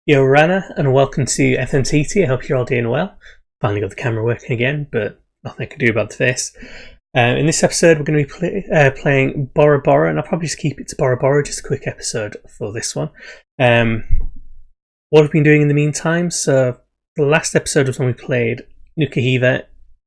Yo, Rana, and welcome to FM20. I hope you're all doing well. Finally got the camera working again, but nothing I can do about the face. In this episode, we're going to be playing Bora Bora, and I'll probably just keep it to Bora Bora, just a quick episode for this one. What we've been doing in the meantime, so the last episode was when we played Nukuhiva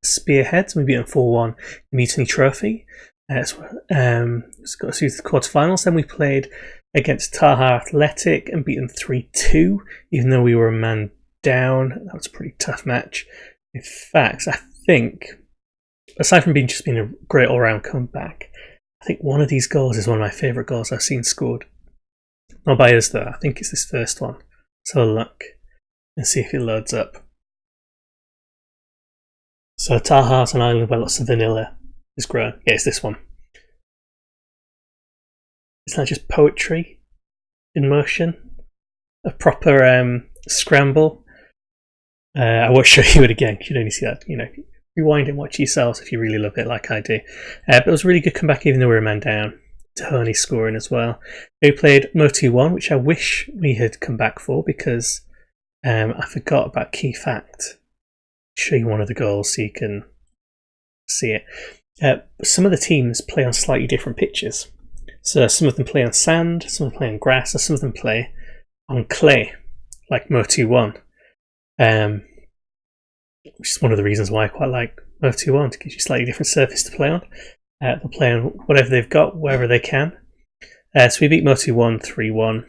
Spearheads, and we beat them 4-1 the Mutiny Trophy. It's got us through the quarterfinals. Then we played against Taha Athletic and beat them 3-2, even though we were a man down. That was a pretty tough match. In fact, I think, aside from being a great all-round comeback, I think one of these goals is one of my favourite goals I've seen scored. Not by us, though. I think it's this first one. So look and see if it loads up. So Taha's an island where lots of vanilla is grown. Yeah, it's this one. It's not just poetry in motion. A proper scramble. I won't show you it again. You don't need to see that. Rewind and watch yourselves if you really love it like I do. But it was a really good comeback even though we were a man down. Tahani scoring as well. We played Motu 1, which I wish we had come back for because I forgot about key fact. I'll show you one of the goals so you can see it. Some of the teams play on slightly different pitches. So some of them play on sand, some of them play on grass, and some of them play on clay, like Motu 1. Which is one of the reasons why I quite like Motu 1, to give you a slightly different surface to play on. They'll play on whatever they've got, wherever they can. So we beat Motu 1 3-1.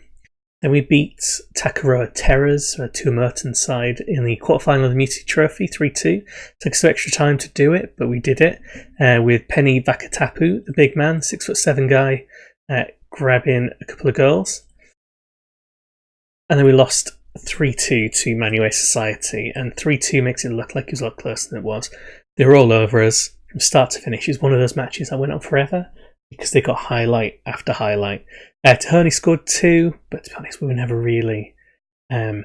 Then we beat Takaroa Terrors, Tuamotun side, in the quarterfinal of the Mutiny Trophy 3-2. Took us some extra time to do it, but we did it. With Penny Vakatapu, the big man, 6'7" guy, grabbing a couple of goals. And then we lost 3-2 to Marquesas Society, and 3-2 makes it look like it was a lot closer than it was. They were all over us from start to finish. It was one of those matches that went on forever because they got highlight after highlight. Tahani scored 2, but to be honest, we were never really in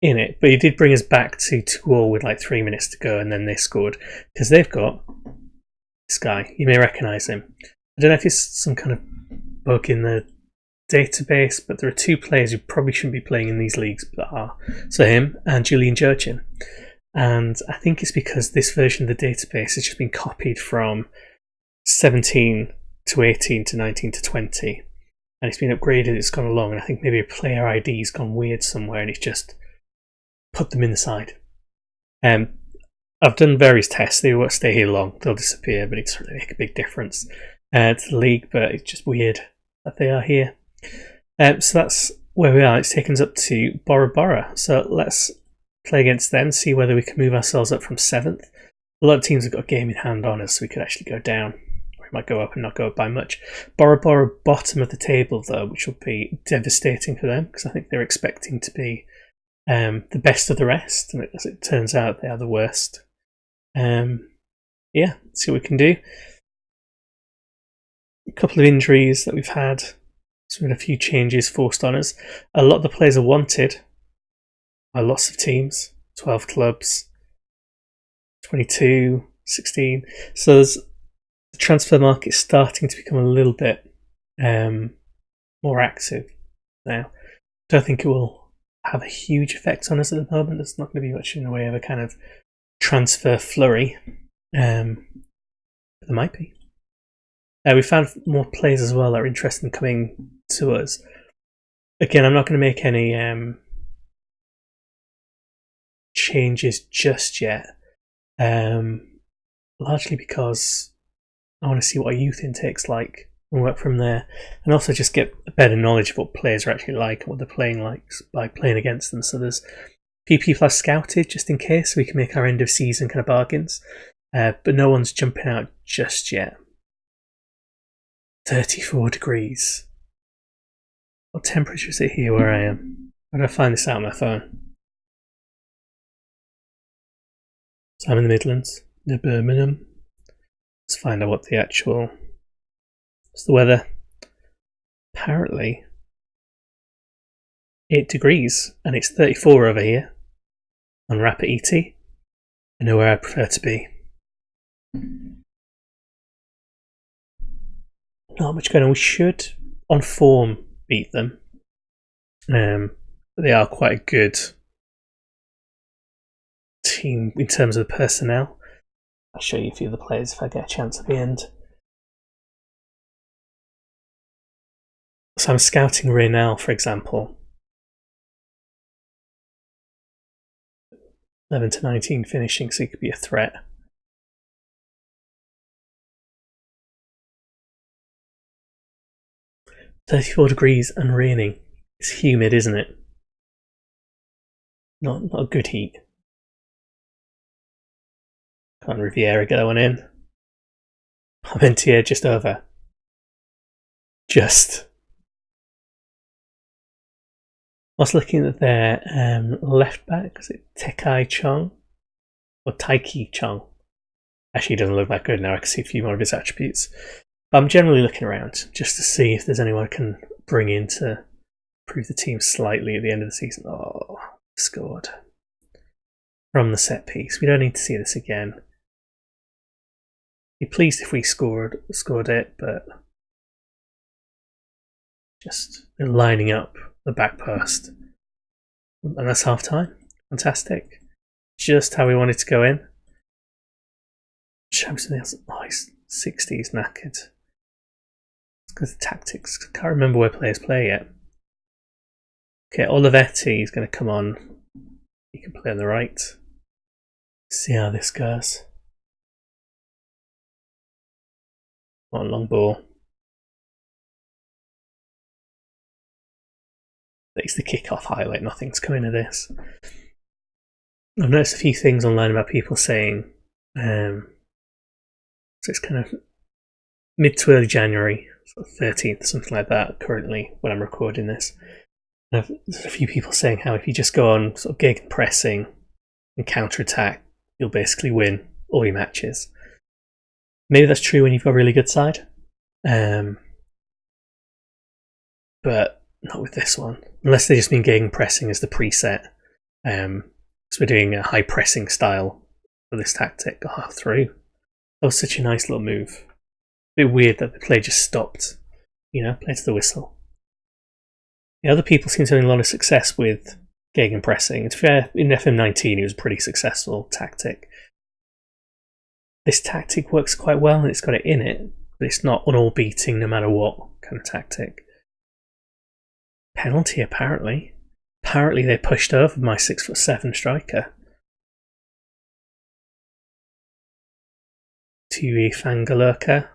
it. But he did bring us back to 2-2 with like 3 minutes to go, and then they scored because they've got this guy. You may recognise him. I don't know if it's some kind of bug in the database, but there are 2 players who probably shouldn't be playing in these leagues, but are. So him and Julian Jurchin. And I think it's because this version of the database has just been copied from 17 to 18 to 19 to 20. And it's been upgraded, it's gone along, and I think maybe a player ID's gone weird somewhere and it's just put them in the side. I've done various tests, they won't stay here long, they'll disappear, but it doesn't really make a big difference to the league, but it's just weird that they are here. So that's where we are. It's taken us up to Bora Bora. So let's play against them, see whether we can move ourselves up from 7th. A lot of teams have got a game in hand on us, so we could actually go down. Or we might go up and not go up by much. Bora Bora bottom of the table, though, which will be devastating for them, because I think they're expecting to be the best of the rest, and as it turns out, they are the worst. Yeah, let's see what we can do. A couple of injuries that we've had. So we had a few changes forced on us. A lot of the players are wanted by lots of teams. 12 clubs, 22, 16. So the transfer market is starting to become a little bit more active now. Don't think it will have a huge effect on us at the moment. There's not going to be much in the way of a kind of transfer flurry. But there might be. We found more players as well that are interested in coming to us. Again, I'm not going to make any changes just yet, largely because I want to see what our youth intake's like and work from there, and also just get a better knowledge of what players are actually like and what they're playing like by playing against them. So there's a few people I've scouted just in case, so we can make our end of season kind of bargains, but no one's jumping out just yet. 34 degrees. What temperature is it here where I am? How do I find this out on my phone? So I'm in the Midlands, near Birmingham. Let's find out what the actual... What's the weather? Apparently 8 degrees, and it's 34 over here on Rapid ET. I know where I prefer to be. Not much going on. We should, on form, beat them. But they are quite a good team in terms of the personnel. I'll show you a few of the players if I get a chance at the end. So I'm scouting Reynal, for example. 11 to 19 finishing, so he could be a threat. "34 degrees and raining. It's humid, isn't it? Not a good heat." Come on, Riviera, get that one in. Parmentier just over. Just. I was looking at their left back. Is it Tekai Chong? Or Taiki Chong? Actually, he doesn't look that good now. I can see a few more of his attributes. But I'm generally looking around just to see if there's anyone I can bring in to improve the team slightly at the end of the season. Oh, scored. From the set piece. We don't need to see this again. Be pleased if we scored it, but just lining up the back post. And that's half time. Fantastic. Just how we wanted to go in. Shamson else. Oh, he's 60, he's knackered. It's because of tactics. I can't remember where players play yet. Okay, Olivetti is going to come on. He can play on the right. See how this goes. On long ball. It's the kickoff highlight. Nothing's coming of this. I've noticed a few things online about people saying so it's kind of mid to early January, sort of 13th, something like that currently when I'm recording this. There's a few people saying how if you just go on sort of gig pressing and counter-attack, you'll basically win all your matches. Maybe that's true when you've got a really good side, but not with this one. Unless they just mean gig pressing as the preset. So we're doing a high pressing style for this tactic. Oh, through. That was such a nice little move. A bit weird that the play just stopped. Play to the whistle. The other people seem to have a lot of success with gegenpressing. To be fair, in FM19 it was a pretty successful tactic. This tactic works quite well and it's got it in it, but it's not an all-beating no matter what kind of tactic. Penalty, apparently. Apparently they pushed over my 6'7" striker. Tui Fangalurka.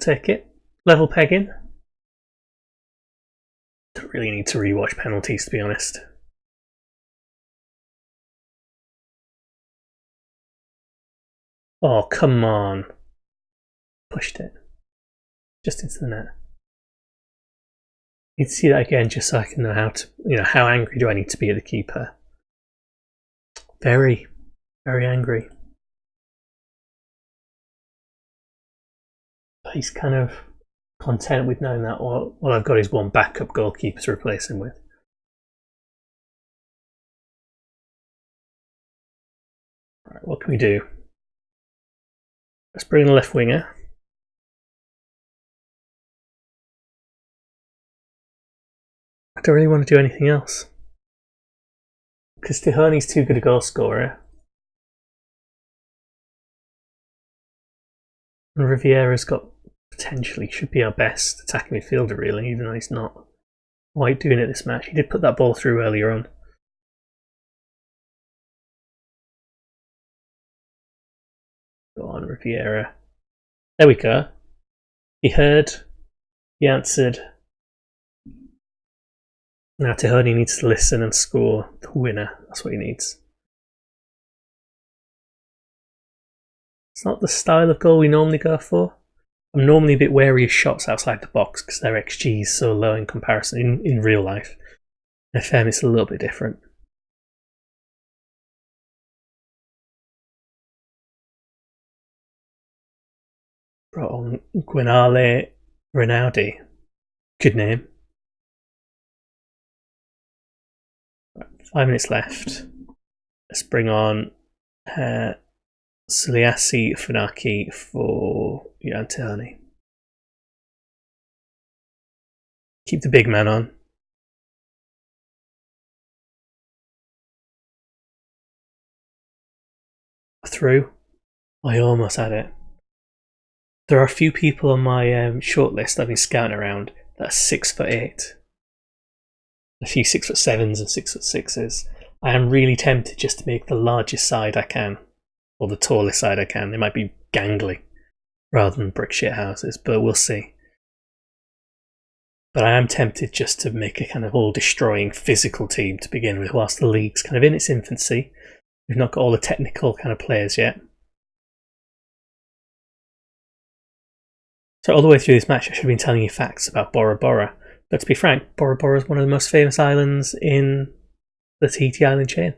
Take it. Level pegging. Don't really need to rewatch penalties, to be honest. Oh, come on. Pushed it. Just into the net. Need to see that again just so I can know how angry do I need to be at the keeper. Very, very angry. But he's kind of content with knowing that all I've got is one backup goalkeeper to replace him with. Right, what can we do? Let's bring in a left winger. I don't really want to do anything else. Because Tihani's too good a goal scorer. And Riviera's got potentially should be our best attacking midfielder, really, even though he's not quite doing it this match. He did put that ball through earlier on. Go on, Riviera. There we go. He heard. He answered. Now Tahiti needs to listen and score the winner. That's what he needs. It's not the style of goal we normally go for. I'm normally a bit wary of shots outside the box because their XG is so low in comparison in real life. In FM it's a little bit different. Brought on Guinale Rinaldi. Good name. 5 minutes left. Let's bring on Suliasi Funaki for Antihani. Keep the big man on. Through. I almost had it. There are a few people on my shortlist I've been scouting around that are 6'8". A few 6'7" and 6'6". I am really tempted just to make the largest side I can, or the tallest side I can. They might be gangly rather than brick shit houses, but we'll see. But I am tempted just to make a kind of all-destroying physical team to begin with, whilst the league's kind of in its infancy. We've not got all the technical kind of players yet. So all the way through this match I should have been telling you facts about Bora Bora. But to be frank, Bora Bora is one of the most famous islands in the Tahiti island chain.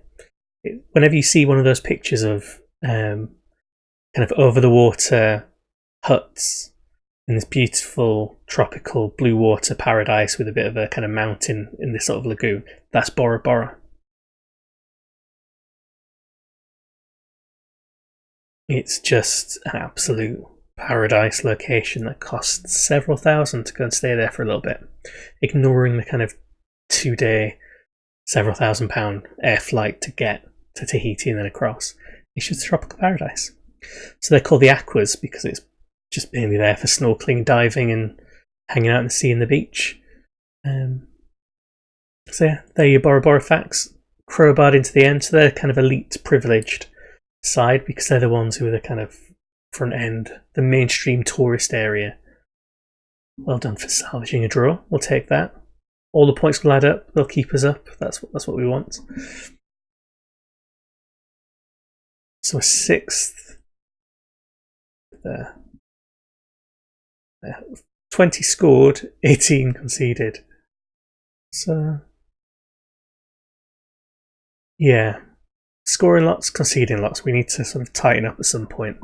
Whenever you see one of those pictures of kind of over-the-water huts in this beautiful tropical blue water paradise with a bit of a kind of mountain in this sort of lagoon, that's Bora Bora. It's just an absolute paradise location that costs several thousand to go and stay there for a little bit, ignoring the kind of 2-day, several £1,000 air flight to get to Tahiti and then across. It's just a tropical paradise. So they're called the Aquas because it's just mainly there for snorkeling, diving and hanging out in the sea and the beach. So yeah, there are your Bora Bora facts. Crowbarred into the end, so they're kind of elite privileged side because they're the ones who are the kind of front end, the mainstream tourist area. Well done for salvaging a draw. We'll take that. All the points will add up. They'll keep us up. That's what we want. So a 6th there. 20 scored, 18 conceded. So yeah, scoring lots, conceding lots. We need to sort of tighten up at some point.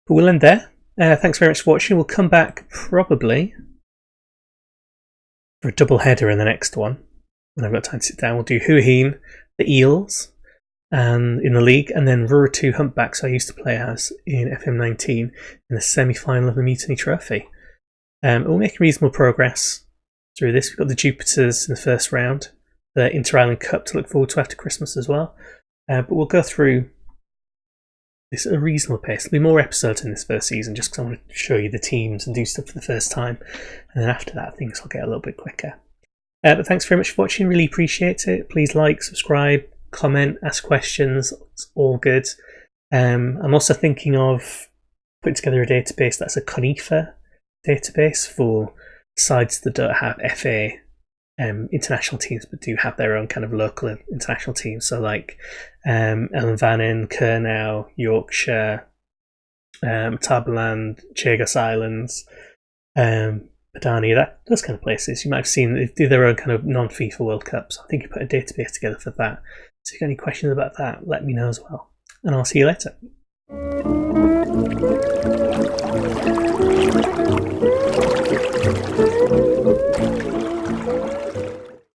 But we'll end there. Thanks very much for watching. We'll come back probably for a double header in the next one when I've got time to sit down. We'll do Huahine, the Eels, and in the league, and then Ruru Humpbacks I used to play as in FM19 in the semi-final of the Mutiny Trophy. We'll make reasonable progress through this. We've got the Jupiters in the first round, the Inter-Island Cup to look forward to after Christmas as well. But we'll go through this at a reasonable pace. There'll be more episodes in this first season just because I want to show you the teams and do stuff for the first time. And then after that, things will get a little bit quicker. But thanks very much for watching. Really appreciate it. Please like, subscribe, comment, ask questions. It's all good. I'm also thinking of putting together a database that's a CONIFA database for sides that don't have FA international teams but do have their own kind of local international teams. So like Ellenvannin, Kurnow, Yorkshire, Tabaland, Marquesas Islands, Badania, those kind of places. You might have seen they do their own kind of non-FIFA World Cups. I think you put a database together for that. So if you've got any questions about that, let me know as well. And I'll see you later.